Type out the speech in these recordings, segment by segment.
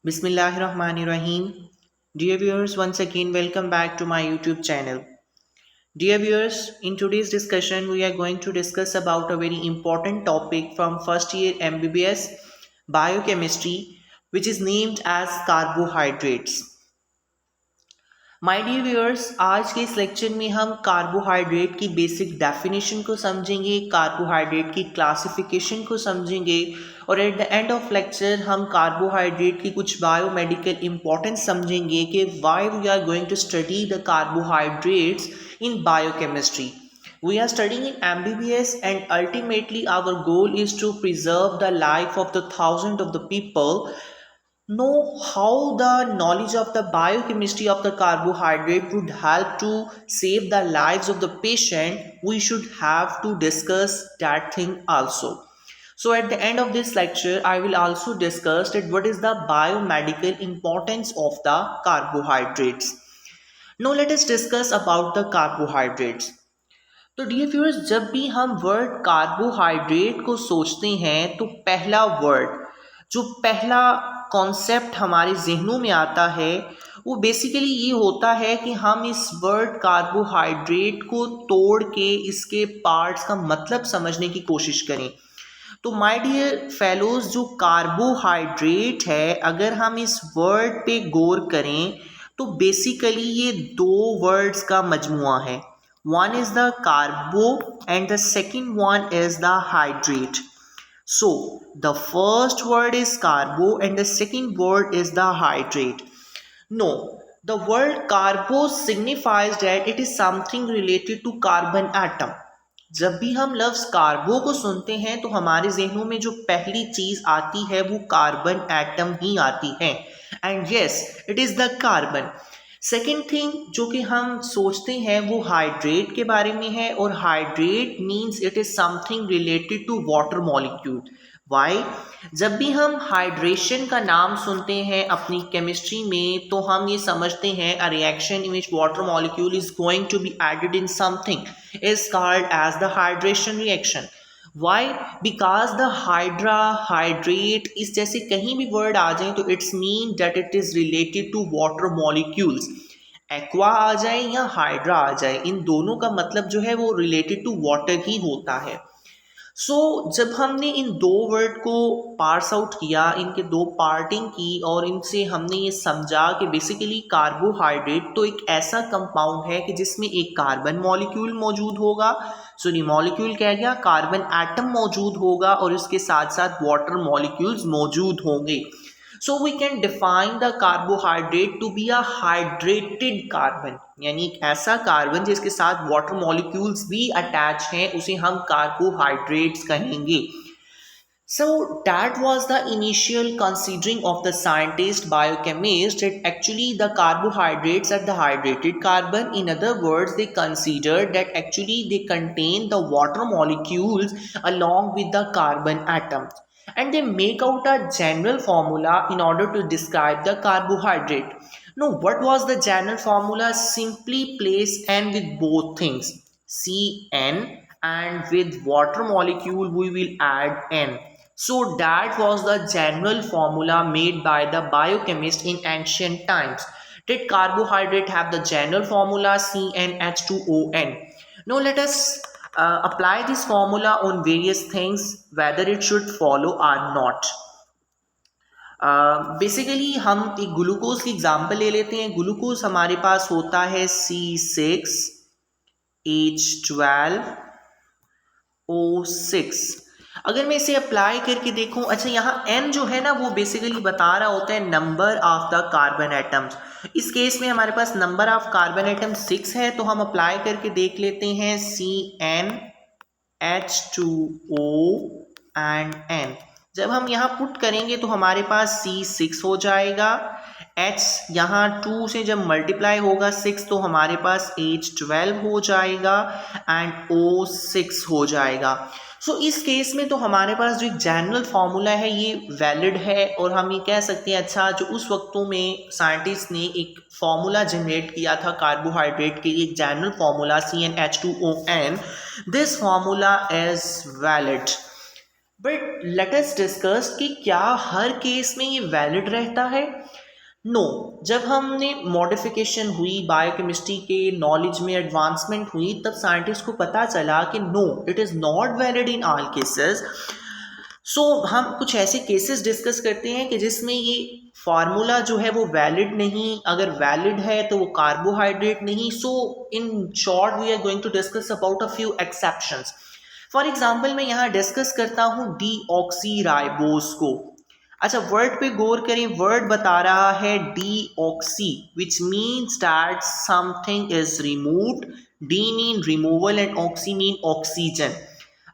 Bismillahirrahmanirrahim. Dear viewers, once again, welcome back to my YouTube channel. Dear viewers, in today's discussion, we are going to discuss about a very important topic from first year MBBS biochemistry, which is named as carbohydrates. My dear viewers, आज के इस lecture में हम carbohydrate की basic definition को समझेंगे, carbohydrate की classification को समझेंगे और at the end of lecture हम कार्बोहाइड्रेट की कुछ बायोमेडिकल इंपॉर्टेंस समझेंगे कि why we are going to study the carbohydrates in biochemistry. We are studying in MBBS and ultimately our goal is to preserve the life of the thousands of the people. Know how the knowledge of the biochemistry of the carbohydrate would help to save the lives of the patient. We should have to discuss that thing also. So at the end of this lecture, I will also discuss that what is the biomedical importance of the carbohydrates. Now let us discuss about the carbohydrates. तो dear viewers, जब भी हम word carbohydrate को सोचते हैं तो पहला word, जो पहला कॉन्सेप्ट हमारे जहनों में आता है वो बेसिकली ये होता है कि हम इस वर्ड कार्बोहाइड्रेट को तोड़ के इसके पार्ट्स का मतलब समझने की कोशिश करें. तो माय डियर फेलोज, जो कार्बोहाइड्रेट है, अगर हम इस वर्ड पे गौर करें तो बेसिकली ये दो वर्ड्स का मजमुआ है. One is the carbo and the second one is the hydrate. So the first word is carbo and the second word is the hydrate. No, the word carbo signifies that it is something related to carbon atom. जब भी हम लफ्ज़ कार्बो को सुनते हैं तो हमारे जहनों में जो पहली चीज़ आती है वो कार्बन एटम ही आती है. And yes, it is the carbon. Second thing जो कि हम सोचते हैं वो हाइड्रेट के बारे में है, और hydrate means it is something related to water molecule. Why? जब भी हम हाइड्रेशन का नाम सुनते हैं अपनी केमिस्ट्री में तो हम ये समझते हैं a reaction in which water molecule is going to be added in something is called as the hydration reaction. Why? Because the hydra, hydrate, इस जैसे कहीं भी वर्ड आ जाए तो it's mean that it is related to water molecules. Aqua आ जाए या हाइड्रा आ जाए, इन दोनों का मतलब जो है वो रिलेटेड टू वाटर ही होता है. सो जब हमने इन दो वर्ड को पार्स आउट किया, इनके दो पार्टिंग की और इनसे हमने ये समझा कि बेसिकली कार्बोहाइड्रेट तो एक ऐसा कंपाउंड है कि जिसमें एक कार्बन मॉलिक्यूल मौजूद होगा. सो ये मॉलिक्यूल कह गया, कार्बन एटम मौजूद होगा और इसके साथ साथ वाटर मॉलिक्यूल्स मौजूद होंगे. So we can define the carbohydrate to be a hydrated carbon, यानी एक ऐसा कार्बन जिसके साथ वाटर मॉलिक्यूल्स भी अटैच हैं, उसे हम कार्बोहाइड्रेट्स कहेंगे. So that was the initial considering of the scientist biochemist that actually the carbohydrates are the hydrated carbon. In other words, they considered that actually they contain the water molecules along with the carbon atoms, and they make out a general formula in order to describe the carbohydrate. Now, what was the general formula? Simply place N with both things, Cn, and with water molecule we will add N. So that was the general formula made by the biochemist in ancient times. Did carbohydrate have the general formula CnH2ON? Now let us apply this formula on various things, whether it should follow or not. Basically हम एक glucose की example ले लेते हैं. Glucose हमारे पास होता है C6H12O6. अगर मैं इसे अप्लाई करके देखूं, अच्छा यहाँ n जो है ना वो बेसिकली बता रहा होता है number of the carbon atoms. इस केस में हमारे पास नंबर ऑफ कार्बन एटम 6 है, तो हम अप्लाई करके देख लेते हैं CnH2O एंड N. जब हम यहाँ पुट करेंगे तो हमारे पास C6 हो जाएगा, H यहाँ 2 से जब मल्टीप्लाई होगा 6 तो हमारे पास H12 हो जाएगा एंड O6 हो जाएगा. सो इस केस में तो हमारे पास जो एक जनरल फार्मूला है ये वैलिड है, और हम ये कह सकते हैं अच्छा जो उस वक्तों में साइंटिस्ट ने एक फार्मूला जनरेट किया था कार्बोहाइड्रेट के लिए, एक general formula CnH2ON, this formula is valid. But let us discuss कि क्या हर केस में ये वैलिड रहता है। नो जब हमने मॉडिफिकेशन हुई बायोकेमिस्ट्री के नॉलेज में एडवांसमेंट हुई तब साइंटिस्ट को पता चला कि no it is not valid in all cases. So हम कुछ ऐसे केसेस डिस्कस करते हैं कि जिसमें ये फार्मूला जो है वो वैलिड नहीं, अगर वैलिड है तो वो कार्बोहाइड्रेट नहीं। So in short we are going to discuss about a few exceptions. For example मैं यहाँ डिस्कस करता हूँ डीऑक्सी राइबोस को। अच्छा वर्ड पे गौर करें, वर्ड बता रहा है deoxy which means that something is removed. D mean removal and oxy mean oxygen.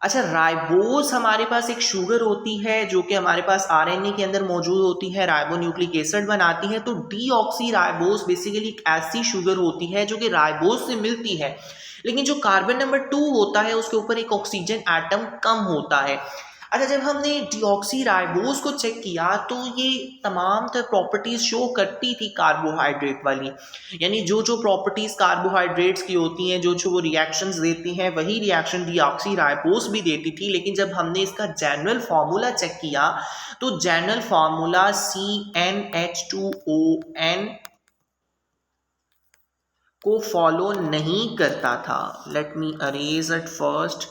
अच्छा राइबोस हमारे पास एक शुगर होती है जो कि हमारे पास आरएनए के अंदर मौजूद होती है, राइबोन्यूक्लिक एसिड बनाती है। तो डीऑक्सी राइबोस बेसिकली एक ऐसी शुगर होती है जो कि राइबोस से मिलती है, लेकिन जो कार्बन नंबर 2 होता है उसके ऊपर एक ऑक्सीजन एटम कम होता है। अच्छा जब हमने डीऑक्सी राइबोस को चेक किया तो ये तमाम तरह प्रॉपर्टीज शो करती थी कार्बोहाइड्रेट वाली, यानी जो जो प्रॉपर्टीज कार्बोहाइड्रेट्स की होती हैं, जो जो वो रिएक्शंस देती हैं वही रिएक्शन डीऑक्सी राइबोस भी देती थी। लेकिन जब हमने इसका जनरल फार्मूला चेक किया तो जनरल फार्मूला CnH2ON को फॉलो नहीं करता था। Let me arrays it first.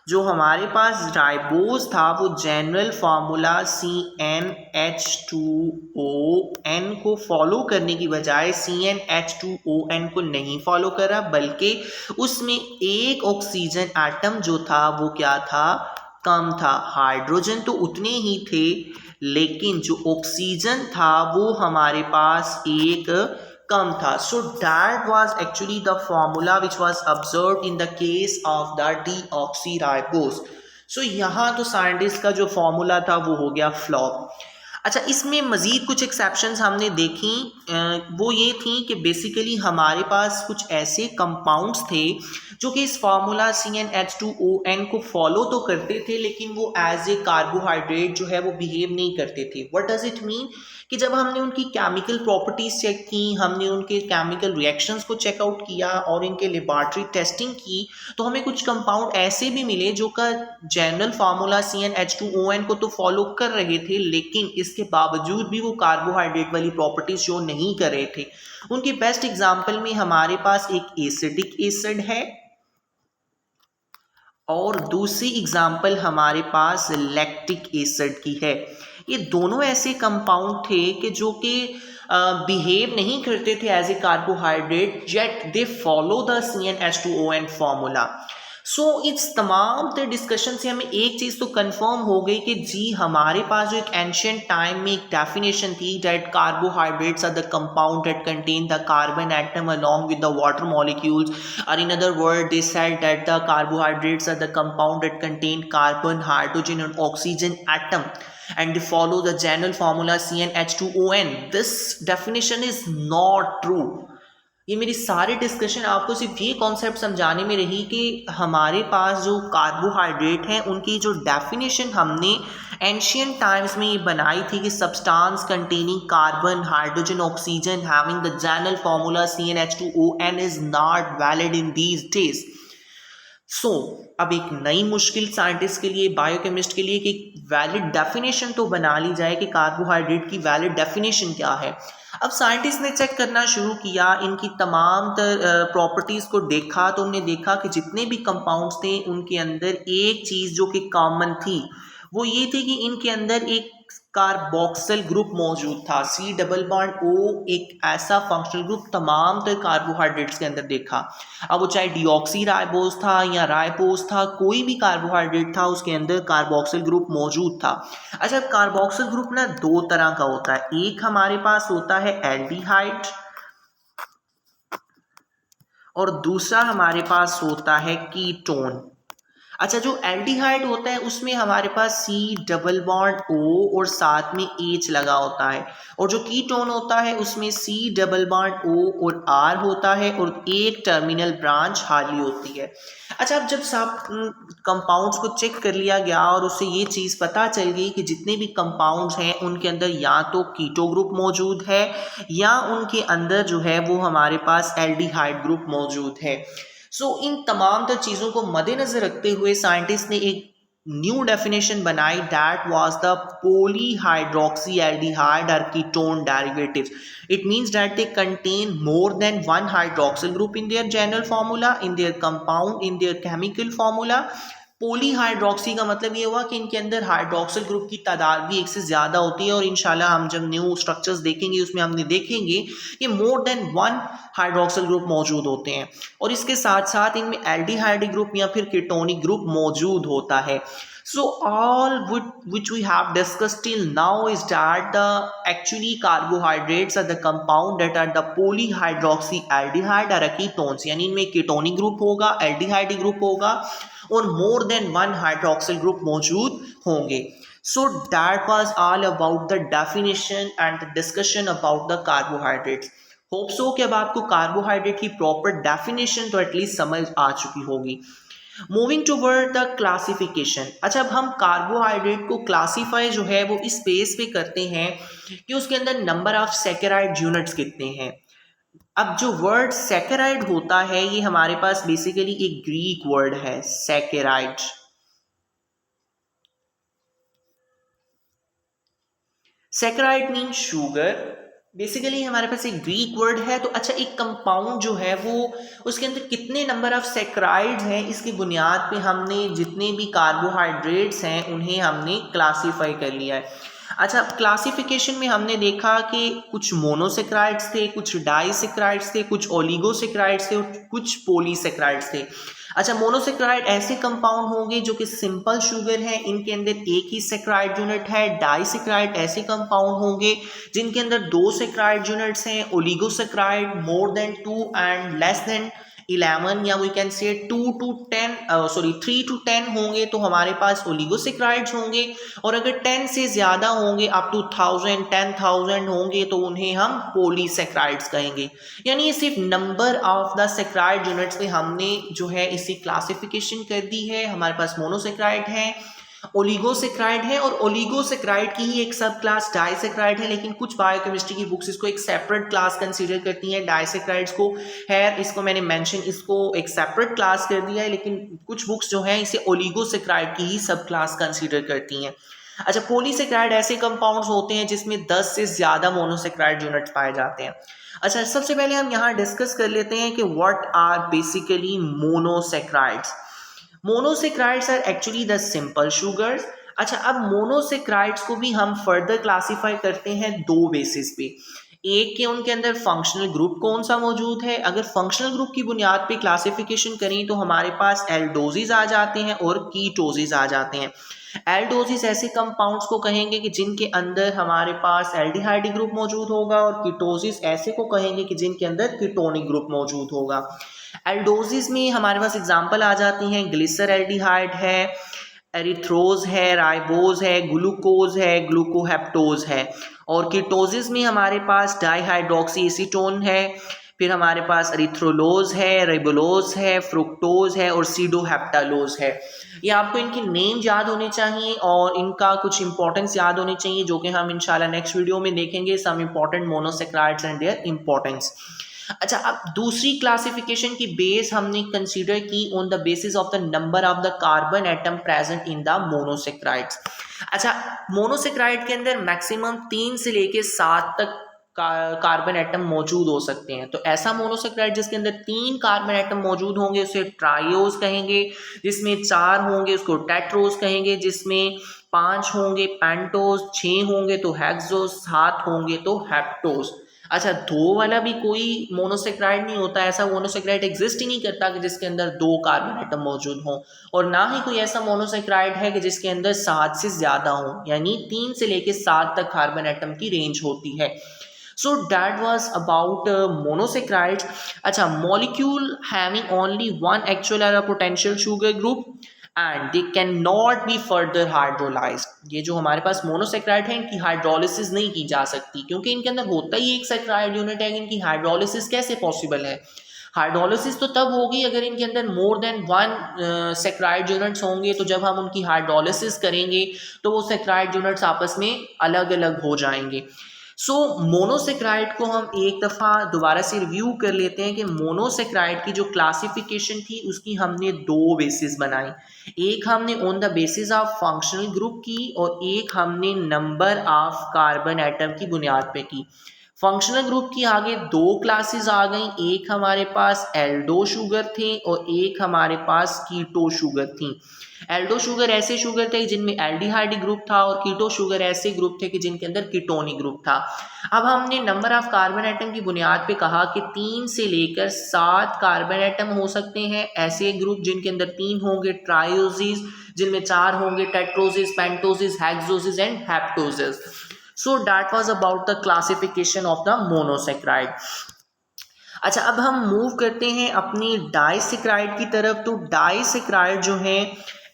जो हमारे पास राइबोस था वो जनरल फार्मूला CnH2ON को फॉलो करने की बजाय CnH2ON को नहीं फॉलो करा, बल्कि उसमें एक ऑक्सीजन एटम जो था वो क्या था, कम था। हाइड्रोजन तो उतने ही थे लेकिन जो ऑक्सीजन था वो हमारे पास एक कम था। So that was actually the formula which was observed in the case of the deoxyribose. So यहाँ तो साइंटिस्ट का जो फॉर्मूला था वो हो गया फ्लॉप। अच्छा इसमें मज़ीद कुछ एक्सेप्शंस हमने देखी, वो ये थी कि बेसिकली हमारे पास कुछ ऐसे कंपाउंड्स थे जो कि इस फार्मूला CnH2ON को फॉलो तो करते थे लेकिन वो एज ए कार्बोहाइड्रेट जो है वो बिहेव नहीं करते थे। व्हाट डज इट मीन कि जब हमने उनकी केमिकल प्रॉपर्टीज चेक की, हमने उनके केमिकल रिएक्शंस को चेकआउट किया और इनके लेबॉर्ट्री टेस्टिंग की तो हमें कुछ कंपाउंड ऐसे भी मिले जो का जनरल फार्मूला CnH2ON को तो फॉलो कर रहे थे लेकिन इसके बावजूद भी वो कार्बोहाइड्रेट वाली प्रॉपर्टीज शो नहीं कर रहे थे। उनकी बेस्ट एग्जांपल में हमारे पास एक एसिडिक एसिड है और दूसरी एग्जाम्पल हमारे पास लैक्टिक एसिड की है। ये दोनों ऐसे कंपाउंड थे कि जो कि बिहेव नहीं करते थे as a carbohydrate, yet they follow the CnH2ON formula. So इस तमाम तरह डिस्कशन से हमें एक चीज़ तो कंफर्म हो गई कि जी हमारे पास जो एक एंशियंट टाइम में एक डेफिनेशन थी that carbohydrates are the compound that contain the carbon atom along with the water molecules, or in other words they said that the carbohydrates are the compound that contain carbon, hydrogen and oxygen atom and they follow the general formula CnH2ON. This definition is not true. ये मेरी सारी discussion आपको सिर्फ ये concept समझाने में रही कि हमारे पास जो कार्बोहाइड्रेट हैं उनकी जो डेफिनेशन हमने एंशियंट टाइम्स में ये बनाई थी कि substance containing carbon, hydrogen, oxygen having the general formula CnH2ON is not valid in these days. So अब एक नई मुश्किल साइंटिस्ट के लिए, बायोकेमिस्ट के लिए कि वैलिड डेफिनेशन तो बना ली जाए कि कार्बोहाइड्रेट की वैलिड डेफिनेशन क्या है। अब साइंटिस्ट ने चेक करना शुरू किया, इनकी तमाम प्रॉपर्टीज़ को देखा तो उन्होंने देखा कि जितने भी कंपाउंड्स थे उनके अंदर एक चीज़ जो कि कॉमन थी वो ये थी कि इनके अंदर एक कार्बोक्सिल ग्रुप मौजूद था। C+O एक ऐसा फंक्शनल ग्रुप तमाम तरह कार्बोहाइड्रेट्स के अंदर देखा। अब वो चाहे डीऑक्सी राइबोस था या राइबोस था, कोई भी कार्बोहाइड्रेट था उसके अंदर कार्बोक्सिल ग्रुप मौजूद था। अच्छा कार्बोक्सिल ग्रुप ना दो तरह का होता है, एक हमारे पास होता है एल्डिहाइड और दूसरा हमारे पास होता है कीटोन। अच्छा जो एल्डिहाइड होता है उसमें हमारे पास C+O और साथ में H लगा होता है, और जो कीटोन होता है उसमें C+O और R होता है और एक टर्मिनल ब्रांच खाली होती है। अच्छा अब जब सब कंपाउंड्स को चेक कर लिया गया और उससे ये चीज़ पता चल गई कि जितने भी कंपाउंड्स हैं उनके अंदर या तो कीटो ग्रुप मौजूद है या उनके अंदर जो है वो हमारे पास एल्डिहाइड ग्रुप मौजूद है। सो इन तमाम तर चीज़ों को मद्देनज़र रखते हुए साइंटिस्ट ने एक न्यू डेफिनेशन बनाई, that was the polyhydroxyaldehyde or ketone derivatives. It means that they contain more than one hydroxyl group in their general formula, in their compound, in their chemical formula. Polyhydroxy का मतलब ये हुआ कि इनके अंदर hydroxyl group की तादाद भी एक से ज़्यादा होती है, और इंशाल्लाह हम जब न्यू स्ट्रक्चर्स देखेंगे उसमें हमने देखेंगे कि more than one hydroxyl group मौजूद होते हैं, और इसके साथ साथ इनमें एल्डिहाइड ग्रुप या फिर कीटोनिक ग्रुप मौजूद होता है. So all which we have discussed till now is that the actually carbohydrates are the compound that are the polyhydroxyaldehyde or ketones, यानी इनमें कीटोनिक ग्रुप होगा, एल्डिहाइड ग्रुप होगा, और more than one hydroxyl group मौजूद होंगे. So that was all about the definition and the discussion about the carbohydrates. Hope so कि अब आपको कार्बोहाइड्रेट की प्रॉपर डेफिनेशन तो एटलीस्ट समझ आ चुकी होगी. Moving toward the classification. अच्छा, अब हम कार्बोहाइड्रेट को क्लासीफाई जो है वो इस बेस पे करते हैं कि उसके अंदर नंबर ऑफ सैकेराइड यूनिट्स कितने हैं. अब जो वर्ड सैकेराइड होता है ये हमारे पास बेसिकली एक ग्रीक वर्ड है, saccharide. Saccharide mean sugar. Basically हमारे पास एक ग्रीक वर्ड है. तो अच्छा, एक कंपाउंड जो है वो उसके अंदर कितने नंबर ऑफ सैकेराइड्स हैं, इसकी बुनियाद पे हमने जितने भी कार्बोहाइड्रेट्स हैं उन्हें हमने क्लासीफाई कर लिया है. अच्छा, क्लासिफिकेशन में हमने देखा कि कुछ मोनोसेक्राइड्स थे, कुछ डाइसेक्राइड्स थे, कुछ ओलिगोसेक्राइड्स थे और कुछ पॉलीसेक्राइड्स थे. अच्छा, मोनोसेक्राइड ऐसे कंपाउंड होंगे जो कि सिंपल शुगर है, इनके अंदर एक ही सेक्राइड यूनिट है. डाइसेक्राइड ऐसे कंपाउंड होंगे जिनके अंदर दो सेक्राइड यूनिट्स हैं. Oligosaccharide more than 2 and less than 11, या वी कैन से 2 to 10 3 to 10 होंगे तो हमारे पास ओलिगोसेक्राइड्स होंगे, और अगर 10 से ज़्यादा होंगे अप टू 1000 होंगे तो उन्हें हम पॉलीसेक्राइड्स कहेंगे. यानी ये सिर्फ number of the saccharide units में हमने जो है इसकी क्लासिफिकेशन कर दी है. हमारे पास मोनोसेक्राइड है, ओलिगोसेक्राइड है, और ओलिगोसेक्राइड की ही एक सब क्लास डाइसेक्राइड है, लेकिन कुछ बायोकेमिस्ट्री की बुक्स इसको एक सेपरेट क्लास कंसीडर करती हैं डाइसेक्राइड्स को. है इसको मैंने मेंशन, इसको एक सेपरेट क्लास कर दिया है, लेकिन कुछ बुक्स जो हैं इसे ओलिगोसेक्राइड की ही सब क्लास कंसीडर करती हैं. अच्छा, पॉलीसेक्राइड ऐसे कंपाउंड्स होते हैं जिसमें 10 से ज़्यादा मोनोसेक्राइड यूनिट्स पाए जाते हैं. अच्छा, सबसे पहले हम यहाँ डिस्कस कर लेते हैं कि what are basically monosaccharides. Monosaccharides are actually the simple sugars. अच्छा, अब मोनोसेक्राइड्स को भी हम फर्दर क्लासीफाई करते हैं दो बेसिस पे. एक के उनके अंदर फंक्शनल ग्रुप कौन सा मौजूद है. अगर फंक्शनल ग्रुप की बुनियाद पे क्लासिफिकेशन करें तो हमारे पास एल्डोजिस आ जाते हैं और कीटोजिस आ जाते हैं. एल्डोजिस ऐसे कंपाउंड्स को कहेंगे कि जिनके अंदर हमारे पास एल्डिहाइड ग्रुप मौजूद होगा, और कीटोजिस ऐसे को कहेंगे कि जिनके अंदर कीटोनिक ग्रुप मौजूद होगा. एल्डोजिस में हमारे पास एग्जांपल आ जाती हैं, ग्लिसर एल्डिहाइड है, एरिथ्रोज है, राइबोज है, ग्लूकोज है, ग्लूकोहेप्टोज है. और कीटोजिस में हमारे पास डाईहाइड्रोक्सी एसीटोन है, फिर हमारे पास एरिथ्रोलोज है, रिबोलोज है, फ्रुक्टोज है और सीडोहेप्टालोज है. ये आपको इनके नेम याद होने चाहिए और इनका कुछ इंपॉर्टेंस याद होने चाहिए, जो कि हम इंशाल्लाह नेक्स्ट वीडियो में देखेंगे, some important monosaccharides and their importance. अच्छा, अब दूसरी क्लासिफिकेशन की बेस हमने कंसीडर की on the basis of the number of the carbon atom present in the monosaccharides. अच्छा, मोनोसेक्राइड के अंदर मैक्सिमम 3 से लेके 7 तक कार्बन एटम मौजूद हो सकते हैं. तो ऐसा मोनोसेक्राइड जिसके अंदर 3 कार्बन एटम मौजूद होंगे उसे ट्राइओज कहेंगे. जिसमें 4 होंगे उसको टेट्रोज कहेंगे. जिसमें 5 होंगे पेंटोज, 6 होंगे तो हेक्सोज, 7 होंगे तो हेप्टोज. अच्छा, 2 वाला भी कोई मोनोसेक्राइड नहीं होता. ऐसा मोनोसेक्राइड एग्जिस्ट ही नहीं करता कि जिसके अंदर 2 कार्बन एटम मौजूद हों, और ना ही कोई ऐसा मोनोसेक्राइड है कि जिसके अंदर 7 से ज़्यादा हों. यानी 3 से लेकर 7 तक कार्बन एटम की रेंज होती है. So that was about monosaccharides. अच्छा, molecule having only one actual or a potential sugar group and they cannot be further hydrolyzed. ये जो हमारे पास मोनोसेक्राइड है इनकी हाइड्रोलिसिस नहीं की जा सकती, क्योंकि इनके अंदर होता ही एक सेक्राइड यूनिट है. इनकी हाइड्रोलिसिस कैसे पॉसिबल है. हाइड्रोलिसिस तो तब होगी अगर इनके अंदर more than one saccharide units होंगे. तो जब हम उनकी हाइड्रोलिसिस करेंगे तो वो सेक्राइड यूनिट्स आपस में अलग अलग हो जाएंगे. सो मोनोसेक्राइड को हम एक दफ़ा दोबारा से रिव्यू कर लेते हैं कि मोनोसेक्राइड की जो क्लासिफिकेशन थी उसकी हमने दो बेसिस बनाई। एक हमने on the basis of functional group की और एक हमने नंबर ऑफ कार्बन एटम की बुनियाद पे की। फंक्शनल ग्रुप की आगे दो क्लासेस आ गई, एक हमारे पास एल्डो शुगर थे और एक हमारे पास कीटो शुगर थी। एल्डो शुगर ऐसे शुगर थे जिनमें एल्डिहाइड ग्रुप था और कीटो शुगर ऐसे ग्रुप थे कि जिनके अंदर कीटोनिक ग्रुप था। अब हमने नंबर ऑफ कार्बन एटम की बुनियाद पे कहा कि 3 से लेकर 7 कार्बन एटम हो सकते हैं। ऐसे ग्रुप जिनके अंदर 3 होंगे ट्रायोसिस, जिनमें 4 होंगे tetroses, pentoses, hexoses and heptoses. So that was about the classification of the monosaccharide. अच्छा, अब हम मूव करते हैं अपनी डाइसेक्राइड की तरफ। तो डाइसेक्राइड जो है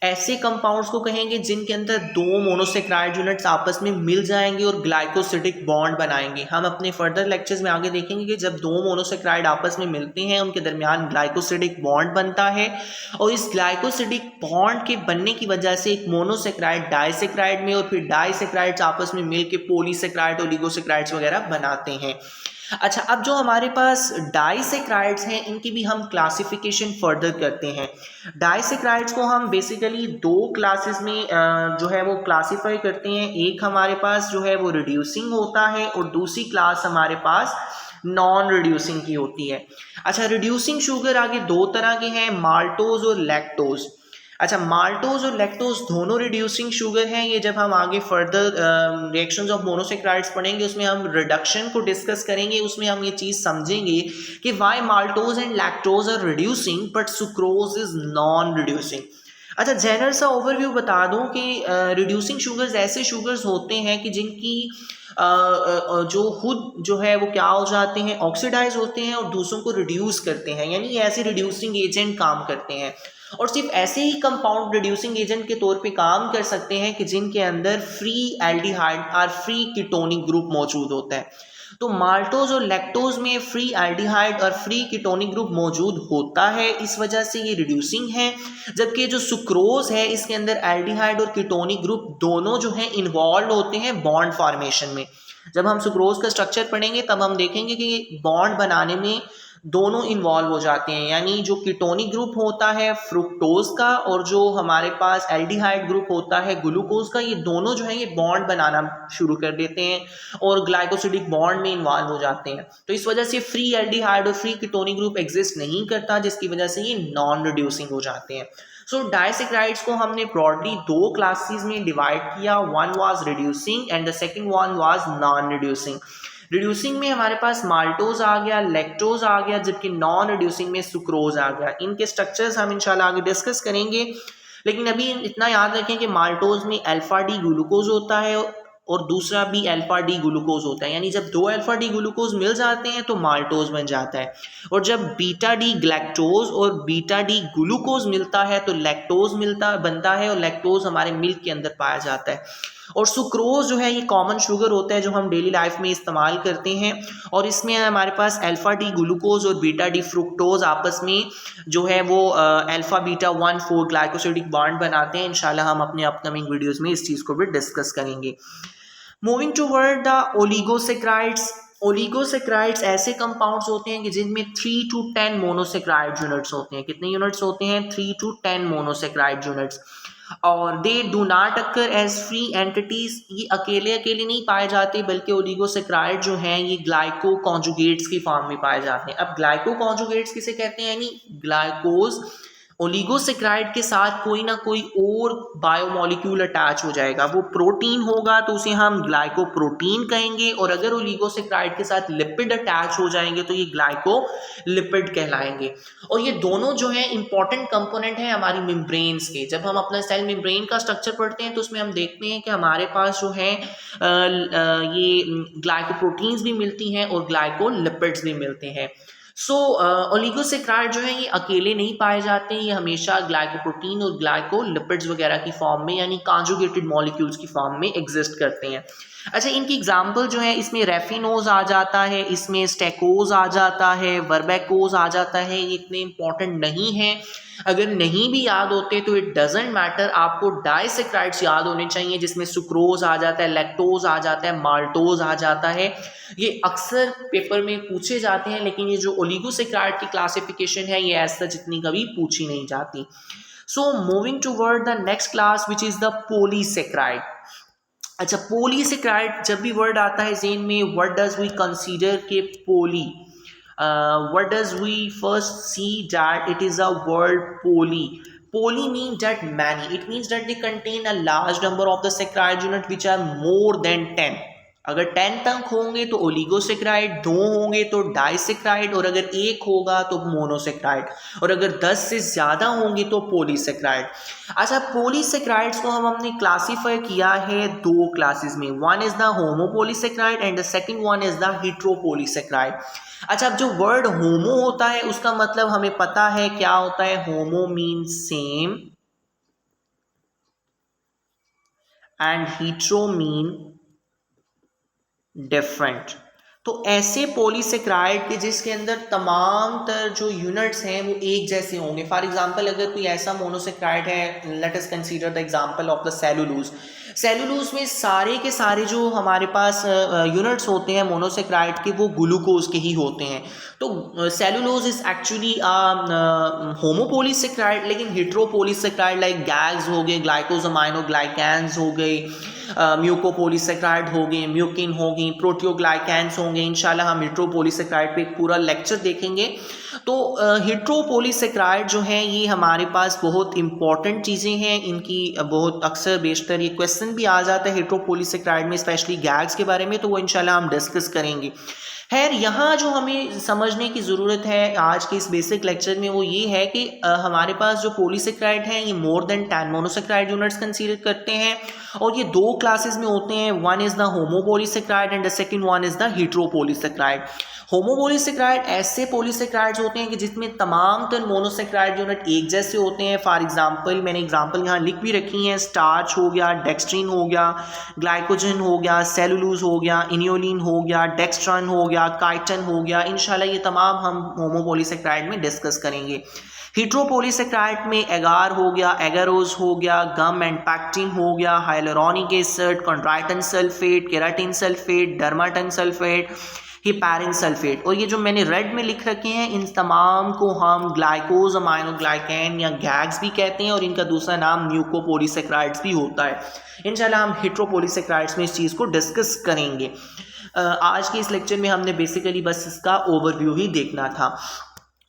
ऐसे कंपाउंड्स को कहेंगे जिनके अंदर दो मोनोसेक्राइड यूनिट्स आपस में मिल जाएंगे और ग्लाइकोसिडिक बॉन्ड बनाएंगे। हम अपने फर्दर लेक्चर्स में आगे देखेंगे कि जब दो मोनोसेक्राइड आपस में मिलते हैं उनके दरमियान ग्लाइकोसिडिक बॉन्ड बनता है और इस ग्लाइकोसिडिक बॉन्ड के बनने की वजह से एक मोनोसेक्राइड डाइसेक्राइड में और फिर डाइसेक्राइड्स आपस में मिलकर पॉलीसेक्राइड ओलिगोसेक्राइड्स वगैरह बनाते हैं। अच्छा, अब जो हमारे पास डाइसेक्राइड्स हैं इनकी भी हम क्लासिफिकेशन फर्दर करते हैं। डाइसेक्राइड्स को हम बेसिकली दो क्लासेस में जो है वो क्लासीफाई करते हैं। एक हमारे पास जो है वो रिड्यूसिंग होता है और दूसरी क्लास हमारे पास नॉन रिड्यूसिंग की होती है। अच्छा, रिड्यूसिंग शुगर आगे दो तरह के हैं, माल्टोज और लैक्टोज। अच्छा, माल्टोज और लैक्टोज दोनों रिड्यूसिंग शुगर हैं। ये जब हम आगे फर्दर रिएक्शंस ऑफ मोनोसेक्राइड्स पढ़ेंगे उसमें हम रिडक्शन को डिस्कस करेंगे, उसमें हम ये चीज़ समझेंगे कि why maltose and lactose are reducing but sucrose is non reducing. अच्छा, जनरल सा ओवरव्यू बता दूं कि रिड्यूसिंग शुगर्स ऐसे शुगर्स होते हैं कि जिनकी जो खुद जो है वो क्या हो जाते हैं, ऑक्सीडाइज होते हैं और दूसरों को रिड्यूस करते हैं, यानी ये ऐसे रिड्यूसिंग एजेंट काम करते हैं। और सिर्फ ऐसे ही कंपाउंड रिड्यूसिंग एजेंट के तौर पे काम कर सकते हैं कि जिनके अंदर फ्री एल्डिहाइड और फ्री कीटोनिक ग्रुप मौजूद होता है। तो माल्टोज और लैक्टोज में फ्री एल्डिहाइड और फ्री कीटोनिक ग्रुप मौजूद होता है, इस वजह से ये रिड्यूसिंग है। जबकि जो सुक्रोज है इसके अंदर एल्डिहाइड और कीटोनिक ग्रुप दोनों जो है इन्वॉल्व होते हैं बॉन्ड फॉर्मेशन में। जब हम सुक्रोज का स्ट्रक्चर पढ़ेंगे तब हम देखेंगे कि बॉन्ड बनाने में दोनों इन्वॉल्व हो जाते हैं, यानी जो कीटोनिक ग्रुप होता है फ्रुक्टोज का और जो हमारे पास एल्डिहाइड ग्रुप होता है ग्लूकोज का, ये दोनों जो है ये बॉन्ड बनाना शुरू कर देते हैं और ग्लाइकोसिडिक बॉन्ड में इन्वॉल्व हो जाते हैं। तो इस वजह से फ्री एल्डिहाइड और फ्री कीटोनिक ग्रुप एग्जिस्ट नहीं करता, जिसकी वजह से ये नॉन रिड्यूसिंग हो जाते हैं। सो डाइसेक्राइड्स को हमने ब्रॉडली दो क्लासेस में डिवाइड किया, one was reducing and the second one was non reducing. Reducing में हमारे पास माल्टोज आ गया, लैक्टोज आ गया, जबकि नॉन रिड्यूसिंग में सुक्रोज आ गया। इनके स्ट्रक्चर्स हम इंशाल्लाह आगे डिस्कस करेंगे, लेकिन अभी इतना याद रखें कि माल्टोज में अल्फा डी ग्लूकोज होता है और दूसरा भी अल्फा डी ग्लूकोज होता है, यानी जब दो अल्फा डी ग्लूकोज मिल जाते हैं तो माल्टोज बन जाता है। और जब बीटा डी ग्लैक्टोज और बीटा डी ग्लूकोज मिलता है तो लैक्टोज बनता है और लैक्टोज हमारे मिल्क के अंदर पाया जाता है। और सुक्रोज जो है ये कॉमन शुगर होता है जो हम डेली लाइफ में इस्तेमाल करते हैं और इसमें हमारे पास अल्फा डी ग्लूकोज और बीटा डी फ्रुक्टोज आपस में जो है वो अल्फा बीटा 1,4 ग्लाइकोसिडिक बॉन्ड बनाते हैं। इंशाल्लाह हम अपने अपकमिंग वीडियोस में इस चीज़ को भी डिस्कस करेंगे। Moving toward the oligosaccharides. Oligosaccharides ऐसे कंपाउंड्स होते हैं कि जिनमें 3 to 10 मोनोसेक्राइड यूनिट्स होते हैं। कितने यूनिट्स होते हैं? 3 to 10 मोनोसेक्राइड यूनिट्स। और they do not occur as free entities, ये अकेले अकेले नहीं पाए जाते बल्कि ओलिगोसेक्राइड जो हैं ये ग्लाइको कॉन्जुगेट्स की फॉर्म में पाए जाते हैं। अब ग्लाइको कॉन्जुगेट्स किसे कहते हैं? यानी ग्लाइकोज ओलिगोसेक्राइड के साथ कोई ना कोई और बायोमोलिक्यूल अटैच हो जाएगा। वो प्रोटीन होगा तो उसे हम ग्लाइकोप्रोटीन कहेंगे, और अगर ओलिगोसेक्राइड के साथ लिपिड अटैच हो जाएंगे तो ये ग्लाइकोलिपिड कहलाएंगे। और ये दोनों जो है इंपॉर्टेंट कंपोनेंट हैं हमारी मेम्ब्रेन्स के। जब हम अपना सेल मेम्ब्रेन का स्ट्रक्चर पढ़ते हैं तो उसमें हम देखते हैं कि हमारे पास जो है ये ग्लाइकोप्रोटीन्स भी मिलती हैं और ग्लाइकोलिपिड्स भी मिलते हैं। सो ओलिगोसेक्राइड जो है ये अकेले नहीं पाए जाते हैं, ये हमेशा ग्लाइकोप्रोटीन और ग्लाइकोलिपिड्स वगैरह की फॉर्म में यानी कॉन्जुगेटेड मॉलिक्यूल्स की फॉर्म में एग्जिस्ट करते हैं। अच्छा, इनकी एग्जाम्पल जो है इसमें रेफिनोज आ जाता है, इसमें स्टेकोज आ जाता है, वर्बेकोज आ जाता है। ये इतने इंपॉर्टेंट नहीं है, अगर नहीं भी याद होते तो इट डजेंट मैटर, आपको डाइसेक्राइड्स याद होने चाहिए जिसमें सुक्रोज आ जाता है, लैक्टोज आ जाता है, माल्टोज आ जाता है। ये अक्सर पेपर में पूछे जाते हैं, लेकिन ये जो ओलिगोसेक्राइड की क्लासिफिकेशन है ये ऐसा जितनी कभी पूछी नहीं जाती। So moving toward the next class which is the polysaccharide. अच्छा, पोलीसेक्राइड जब भी वर्ड आता है जेन में, व्हाट डज वी कंसीडर के पोली, what does we first see that it is a word poly means that many, it means that they contain a large number of the saccharide unit which are more than 10। अगर 10 तक होंगे तो oligosaccharide, 2 होंगे तो disaccharide, और अगर 1 होगा तो मोनोसेक्राइड, और अगर 10 से ज़्यादा होंगे तो पोलीसेक्राइड। अच्छा, पोलीसेक्राइड्स को हमने क्लासीफाई किया है 2 क्लासेस में, one is the होमोपोलीसेक्राइड and the second one is the हेट्रोपोलीसेक्राइड। अच्छा, अब जो वर्ड होमो होता है उसका मतलब हमें पता है क्या होता है, होमो means same and hetero mean different. तो ऐसे पॉलीसेक्राइड के जिसके अंदर तमाम तर जो यूनिट्स हैं वो एक जैसे होंगे। फॉर एग्जांपल, अगर कोई ऐसा मोनोसेक्राइड है, let us consider the example of the cellulose. Cellulose में सारे के सारे जो हमारे पास यूनिट्स होते हैं मोनोसेक्राइड के, वो ग्लूकोज के ही होते हैं। तो सेलुलोज इज एक्चुअली होमोपोलीसेक्राइड, लेकिन हेट्रोपोलीसेक्राइड लाइक गैग्स हो गए, ग्लाइकोजमाइनोग्लाइकेन्स हो गए, म्यूकोपोलीसेक्राइड हो गए, म्यूकिन हो गई, प्रोटियोग्लाइकेन्स होंगे। इंशाल्लाह हम हेट्रोपोलीसेक्राइड पे एक पूरा लेक्चर देखेंगे। तो हेट्रोपोलीसेक्राइड जो है ये हमारे पास बहुत इंपॉर्टेंट चीज़ें हैं, इनकी बहुत अक्सर बेशतर ये क्वेश्चन भी आ जाता है हेट्रोपोलीसेक्राइड में, स्पेशली गैग्स के बारे में, तो वो इंशाल्लाह हम डिस्कस करेंगे। खैर, यहाँ जो हमें समझने की ज़रूरत है आज के इस बेसिक लेक्चर में वो ये है कि हमारे पास जो पोलीसेक्राइड हैं ये more than 10 monosaccharide units consider करते हैं, और ये 2 क्लासेस में होते हैं, one is the होमोपोलीसेक्राइड and the second one is the हेट्रोपोलीसेक्राइड। होमोपोलीसेक्राइड ऐसे पोलीसेक्राइड्स होते हैं कि जिसमें तमाम तर मोनोसेक्राइड यूनिट एक जैसे होते हैं। फॉर एग्जांपल, मैंने एग्जांपल यहाँ लिख भी रखी हैं, स्टार्च हो गया, डेक्स्ट्रीन हो गया, ग्लाइकोजन हो गया, सेलुलोज हो गया, इनियोलिन हो गया, डेक्स्ट्रॉन हो गया, काइटन हो गया। इंशाल्लाह ये तमाम हम होमोपोलीसेक्राइड में डिस्कस करेंगे। हेट्रोपोलीसेक्राइड में एगार हो गया, एगारोज हो गया, गम एंड पैक्टिन हो गया, hyaluronic acid, chondroitin sulphate, keratin sulphate, dermatan sulphate, heparin sulphate. और ये जो मैंने रेड में लिख रखे हैं इन तमाम को हम ग्लाइकोज अमाइनोग्लाइकेन या गैग्स भी कहते हैं, और इनका दूसरा नाम म्यूकोपोलीसेक्राइड्स भी होता है। इंशाल्लाह हम हेट्रोपोलीसेक्राइड्स में इस चीज़ को डिस्कस करेंगे। आज के इस लेक्चर में हमने बेसिकली बस इसका ओवरव्यू ही देखना था।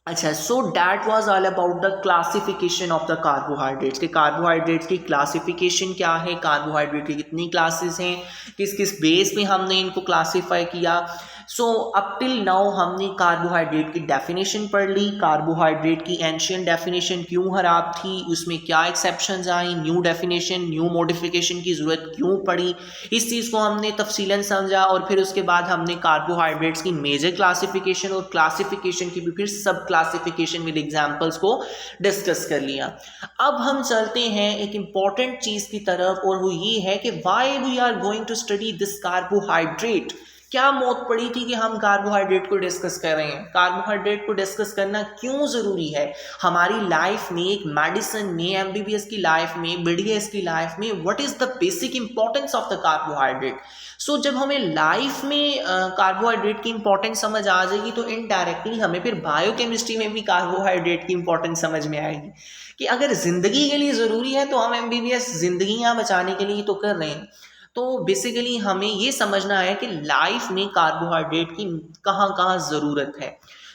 अच्छा, so that was all about the classification of the carbohydrates, के कार्बोहाइड्रेट्स की क्लासिफिकेशन क्या है, कार्बोहाइड्रेट की कितनी क्लासेस हैं, किस किस बेस पे हमने इनको क्लासीफाई किया। सो अप टिल नाउ हमने कार्बोहाइड्रेट की डेफिनेशन पढ़ ली, कार्बोहाइड्रेट की एंशियंट डेफिनेशन क्यों खराब थी, उसमें क्या एक्सेप्शंस आई, न्यू डेफिनेशन, न्यू मॉडिफिकेशन की ज़रूरत क्यों पड़ी, इस चीज़ को हमने तफसीलन समझा। और फिर उसके बाद हमने कार्बोहाइड्रेट्स की मेजर क्लासिफिकेशन और क्लासिफिकेशन की भी फिर सब क्लासिफिकेशन विद एग्जाम्पल्स को डिस्कस कर लिया। अब हम चलते हैं एक इम्पॉर्टेंट चीज़ की तरफ, और वो ये है कि why we are going to study this carbohydrate. क्या मौत पड़ी थी कि हम कार्बोहाइड्रेट को डिस्कस कर रहे हैं, कार्बोहाइड्रेट को डिस्कस करना क्यों ज़रूरी है हमारी लाइफ में, एक मेडिसिन में, एमबीबीएस की लाइफ में, बीडीएस की लाइफ में, what is the basic importance of the carbohydrate. So जब हमें लाइफ में कार्बोहाइड्रेट की इंपॉर्टेंस समझ आ जाएगी तो इनडायरेक्टली हमें फिर बायोकेमिस्ट्री में भी कार्बोहाइड्रेट की इंपॉर्टेंस समझ में आएगी कि अगर ज़िंदगी के लिए ज़रूरी है तो हम एमबीबीएस ज़िंदगियाँ बचाने के लिए तो कर रहे हैं। तो बेसिकली हमें ये समझना है कि लाइफ में कार्बोहाइड्रेट की कहाँ कहाँ ज़रूरत है।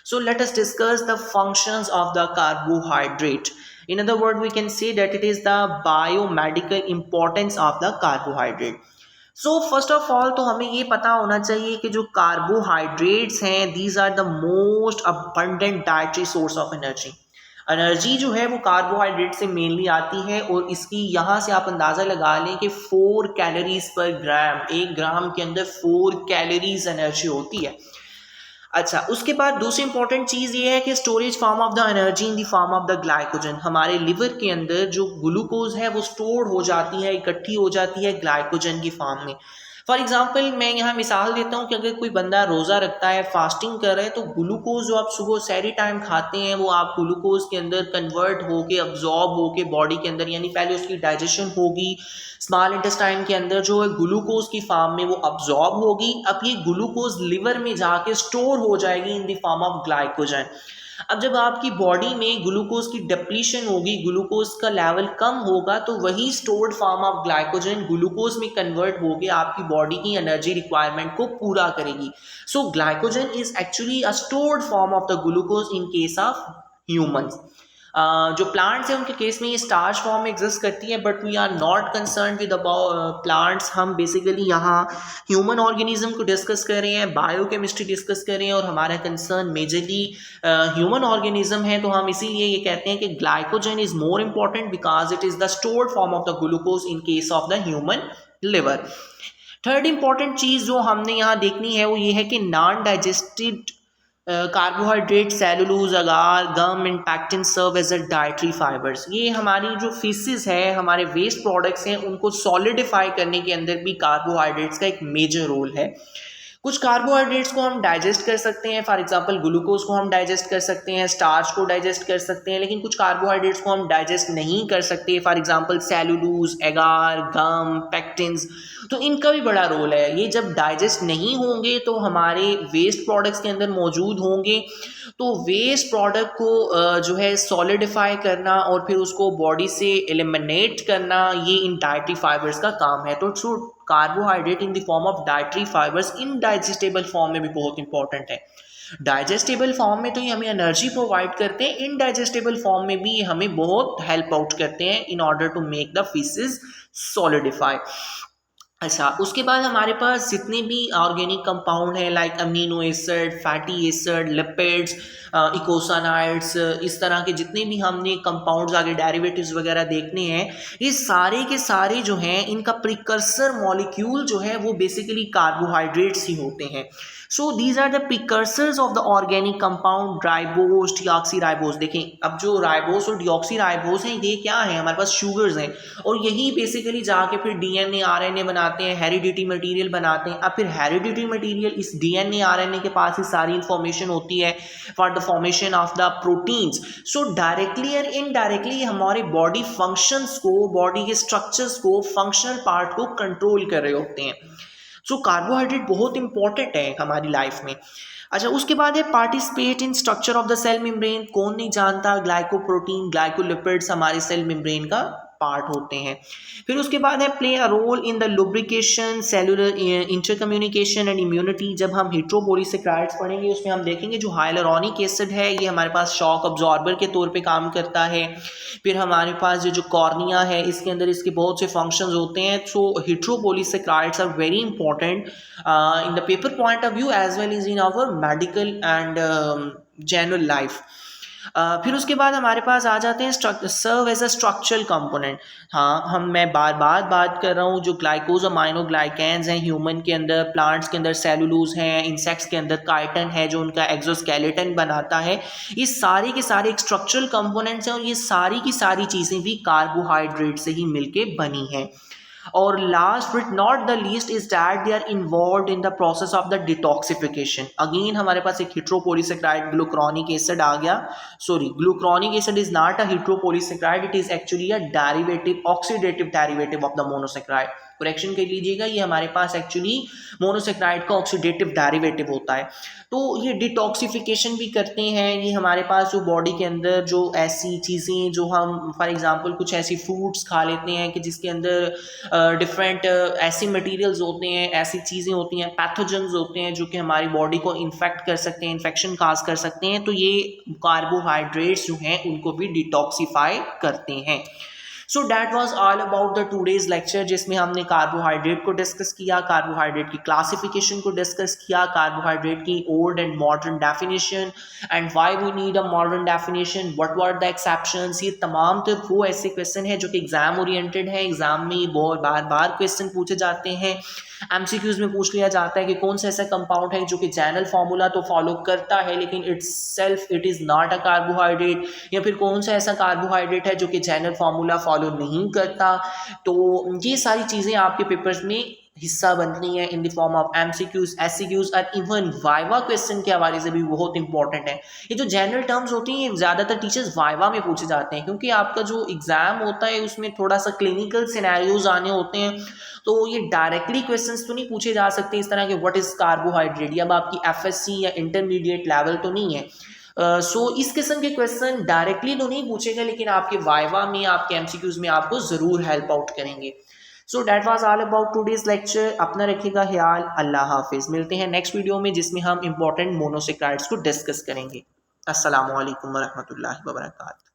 So let us discuss the functions of the carbohydrate. In other word we can say that it is the biomedical importance of the carbohydrate. So first of all तो हमें ये पता होना चाहिए कि जो कार्बोहाइड्रेट्स हैं, these are the most abundant dietary source of energy. Energy जो है वो कार्बोहाइड्रेट से मेनली आती है, और इसकी यहाँ से आप अंदाज़ा लगा लें कि 4 कैलोरीज पर ग्राम, 1 ग्राम के अंदर 4 कैलोरीज एनर्जी होती है। अच्छा, उसके बाद दूसरी इंपॉर्टेंट चीज़ ये है कि storage form of the energy in the form of the glycogen. हमारे लिवर के अंदर जो ग्लूकोज है वो स्टोर हो जाती है, इकट्ठी हो जाती है ग्लाइकोजन की फॉर्म में। फॉर एग्जाम्पल मैं यहाँ मिसाल देता हूँ कि अगर कोई बंदा रोज़ा रखता है, फास्टिंग कर रहा है, तो ग्लूकोज जो आप सुबह सहरी टाइम खाते हैं वो आप ग्लूकोज के अंदर कन्वर्ट होके अब्जॉर्ब होके बॉडी के अंदर, यानी पहले उसकी डाइजेशन होगी स्मॉल इंटेस्टाइन के अंदर, जो है ग्लूकोज की फॉर्म में वो अब्जॉर्ब होगी। अब ये ग्लूकोज लिवर में जाके स्टोर हो जाएगी इन द फॉर्म ऑफ ग्लाइकोजन। अब जब आपकी बॉडी में ग्लूकोज की डिप्लीशन होगी, ग्लूकोज का लेवल कम होगा, तो वही stored form of glycogen glucose में कन्वर्ट होकर आपकी बॉडी की एनर्जी रिक्वायरमेंट को पूरा करेगी। So glycogen is actually a stored form of the glucose in case of humans. जो प्लांट्स हैं उनके केस में ये स्टार्च फॉर्म में एग्जिस्ट करती है, but we are not concern with plants. हम बेसिकली यहाँ ह्यूमन ऑर्गेनिज्म को डिस्कस कर रहे हैं, बायोकेमिस्ट्री डिस्कस कर रहे हैं, और हमारा कंसर्न मेजरली ह्यूमन ऑर्गेनिज्म है। तो हम इसीलिए ये कहते हैं कि glycogen is more important because it is the stored form of the glucose in case of the human liver. Third important चीज़ जो हमने यहाँ देखनी है वो ये है कि non digested carbohydrate, cellulose, agar, gum and pectin serve as a dietary fibres. ये हमारी जो फीसिस है, हमारे वेस्ट प्रोडक्ट्स हैं, उनको सॉलिडिफाई करने के अंदर भी कार्बोहाइड्रेट्स का एक मेजर रोल है। कुछ कार्बोहाइड्रेट्स को हम डाइजेस्ट कर सकते हैं, फॉर एग्जांपल ग्लूकोज को हम डाइजेस्ट कर सकते हैं, स्टार्च को डाइजेस्ट कर सकते हैं, लेकिन कुछ कार्बोहाइड्रेट्स को हम डाइजेस्ट नहीं कर सकते, फॉर एग्जांपल सेलुलोज, एगार, गम, पेक्टिन्स। तो इनका भी बड़ा रोल है। ये जब डाइजेस्ट नहीं होंगे तो हमारे वेस्ट प्रोडक्ट्स के अंदर मौजूद होंगे, तो वेस्ट प्रोडक्ट को जो है सॉलिडिफाई करना और फिर उसको बॉडी से एलिमिनेट करना, ये इन डाइटरी फाइबर्स का काम है। तो carbohydrate in the form of dietary fibres indigestible form में भी बहुत इंपॉर्टेंट है। डाइजेस्टेबल फॉर्म में तो ये हमें एनर्जी प्रोवाइड करते हैं, इनडाइजेस्टेबल फॉर्म में भी ये हमें बहुत हेल्प आउट करते हैं in order to make the faeces solidify. अच्छा, उसके बाद हमारे पास जितने भी ऑर्गेनिक कंपाउंड हैं like amino acid, fatty acid, lipids, eicosanoids, इस तरह के जितने भी हमने कंपाउंड्स आगे डेरिवेटिव्स वगैरह देखने हैं, ये सारे के सारे जो हैं इनका प्रिकर्सर मॉलिक्यूल जो है वो बेसिकली कार्बोहाइड्रेट्स ही होते हैं। So these are the precursors of the organic compound ribose, deoxyribose. देखें, अब जो राइबोस और डिऑक्सीराइबोस हैं ये क्या है, हमारे पास शुगर्स हैं, और यही बेसिकली जाके फिर डीएनए आरएनए बनाते हैं, हेरिडिटी मटेरियल बनाते हैं। अब फिर हेरिडिटी मटेरियल इस डीएनए आरएनए के पास ही सारी इंफॉर्मेशन होती है for the formation of the proteins. So directly और इनडायरेक्टली हमारे बॉडी फंक्शंस को, बॉडी के स्ट्रक्चर्स को, फंक्शनल पार्ट को कंट्रोल कर रहे होते हैं। सो कार्बोहाइड्रेट बहुत इंपॉर्टेंट है हमारी लाइफ में। अच्छा, उसके बाद है participate in structure of the cell membrane. कौन नहीं जानता, ग्लाइकोप्रोटीन, ग्लाइकोलिपिड्स हमारे सेल मेम्ब्रेन का पार्ट होते हैं। फिर उसके बाद है play a role in the lubrication, cellular intercommunication and immunity. जब हम हेट्रोपोलीसेक्राइड्स पढ़ेंगे उसमें हम देखेंगे जो हाइलुरोनिक एसिड है ये हमारे पास शॉक अब्जॉर्बर के तौर पे काम करता है। फिर हमारे पास जो कॉर्निया है इसके अंदर इसके बहुत से फंक्शंस होते हैं। So heteropolysaccharides are very important in the paper point of view as well is in our medical and general life. फिर उसके बाद हमारे पास आ जाते हैं serve as a structural component. हाँ, मैं बार बार बात कर रहा हूँ, जो ग्लाइकोज अमाइनो ग्लाइकेन्स हैं ह्यूमन के अंदर, प्लांट्स के अंदर सेलुलोज हैं, इंसेक्ट्स के अंदर काइटन है जो उनका एक्सोस्केलेटन बनाता है। ये सारे के सारे एक स्ट्रक्चरल कंपोनेंट्स हैं और ये सारी की सारी चीज़ें भी कार्बोहाइड्रेट से ही मिलके बनी हैं। और last but not the least is that they are involve in the process of the detoxification. Again हमारे पास एक हेट्रोपोलीसेक्राइड ग्लूक्रोनिक एसिड आ गया। Sorry, glucuronic acid is not a heteropolysaccharide, it is actually a derivative, oxidative derivative of the monosaccharide. Correction कर लीजिएगा, ये हमारे पास एक्चुअली मोनोसेक्राइड का ऑक्सीडेटिव डेरिवेटिव होता है। तो ये डिटॉक्सिफिकेशन भी करते हैं। ये हमारे पास जो बॉडी के अंदर जो ऐसी चीज़ें जो हम फॉर एग्जांपल कुछ ऐसी फ्रूट्स खा लेते हैं कि जिसके अंदर डिफरेंट ऐसी मटेरियल्स होते हैं, ऐसी चीज़ें होती हैं, पैथोजेंस होते हैं जो कि हमारी बॉडी को इन्फेक्ट कर सकते हैं, इन्फेक्शन काज कर सकते हैं। तो ये कार्बोहाइड्रेट्स जो हैं उनको भी डिटॉक्सीफाई करते हैं। So that was all about the today's lecture, जिसमें हमने कार्बोहाइड्रेट को डिस्कस किया, कार्बोहाइड्रेट की क्लासिफिकेशन को डिस्कस किया, कार्बोहाइड्रेट की old and modern definition and why we need a modern definition, what were the exceptions. ये तमाम तो वो ऐसे क्वेश्चन है जो कि एग्जाम ओरिएंटेड है, एग्जाम में बहुत बार बार क्वेश्चन पूछे जाते हैं। एमसीक्यूज में पूछ लिया जाता है कि कौन सा ऐसा कंपाउंड है जो कि जनरल फार्मूला तो फॉलो करता है लेकिन it is not a carbohydrate, या फिर कौन सा ऐसा कार्बोहाइड्रेट है जो कि जनरल फार्मूला फॉलो नहीं करता। तो ये सारी चीज़ें आपके पेपर्स में हिस्सा बन रही है in the form of MCQs, SCQs और इवन वाइवा क्वेश्चन के हवाले से भी बहुत इंपॉर्टेंट है। ये जो जनरल टर्म्स होती हैं ज़्यादातर टीचर्स वाइवा में पूछे जाते हैं, क्योंकि आपका जो एग्ज़ाम होता है उसमें थोड़ा सा क्लिनिकल सिनेरियोज आने होते हैं, तो ये डायरेक्टली क्वेश्चंस तो नहीं पूछे जा सकते इस तरह के व्हाट इज़ कार्बोहाइड्रेट, या अब आपकी एफएससी या इंटरमीडिएट लेवल तो नहीं है। सो इस किस्म के क्वेश्चन डायरेक्टली तो नहीं पूछेगा, लेकिन आपके वाइवा में, आपके एमसीक्यूज में आपको ज़रूर हेल्प आउट करेंगे। So that was all about today's lecture. अपना रखिएगा ख्याल, अल्लाह हाफिज़। मिलते हैं नेक्स्ट वीडियो में जिसमें हम इंपॉर्टेंट मोनोसेक्राइड्स को डिस्कस करेंगे। अस्सलामु अलैकुम वरहमतुल्लाहि वबरकातुहू।